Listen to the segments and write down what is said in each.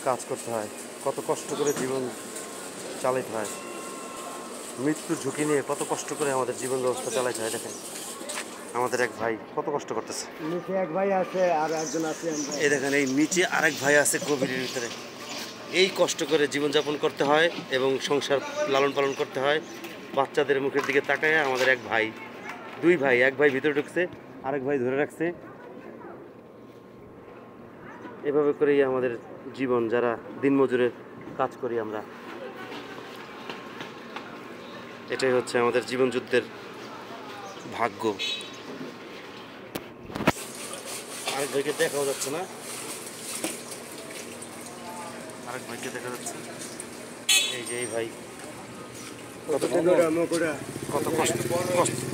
কাজ করতে হয়, কত কষ্ট করে জীবন চালাতে হয়, মৃত্যুর ঝুঁকি নিয়ে কত কষ্ট করে আমাদের জীবন ব্যবস্থা চালাতে হয়। দেখেন আমাদের এক ভাই কত কষ্ট করতেছে। নিচে এক ভাই আছে আর একজন আছে। এই দেখেন এই নিচে আরেক ভাই আছে গভীরের ভিতরে। এই কষ্ট করে জীবনযাপন করতে হয় এবং সংসার লালন পালন করতে হয়। বাচ্চাদের মুখের দিকে তাকায় আমাদের এক ভাই, দুই ভাই, এক ভাই ভিতরে ঢুকছে, আরেক ভাই ধরে রাখছে। এভাবে করেই আমাদের জীবন, যারা দিনমজুরের কাজ করি আমরা। এটাই হচ্ছে আমাদের জীবন যুদ্ধের ভাগ্য। আরেক ভাইকে দেখাও যাচ্ছে না, আরেক ভাইকে দেখা যাচ্ছে। এই যে এই ভাই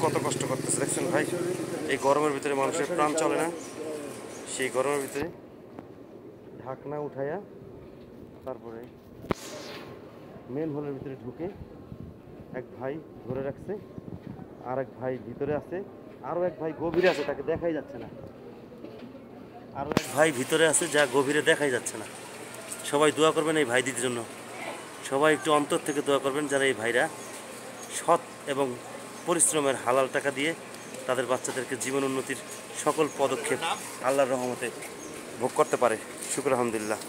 কত কষ্ট করতেছে দেখছেন ভাই। এই গরমের ভিতরে মানুষের প্রাণ চলে না, সেই গরমের ভিতরে ঢাকনা উঠাইয়া তারপরে মেন হলের ভিতরে ঢুকে এক ভাই ধরে রাখছে, আর এক ভাই ভিতরে আছে, আরও এক ভাই গভীরে আছে, তাকে দেখাই যাচ্ছে না। আরও এক ভাই ভিতরে আছে, যা গভীরে দেখাই যাচ্ছে না। সবাই দোয়া করবেন এই ভাইদের জন্য, সবাই একটু অন্তর থেকে দোয়া করবেন যারা এই ভাইরা সৎ এবং পরিশ্রমের হালাল টাকা দিয়ে তাদের বাচ্চাদেরকে জীবন উন্নতির সকল পদক্ষেপ আল্লাহর রহমতে ভোগ করতে পারে। শুকর আলহামদুলিল্লাহ।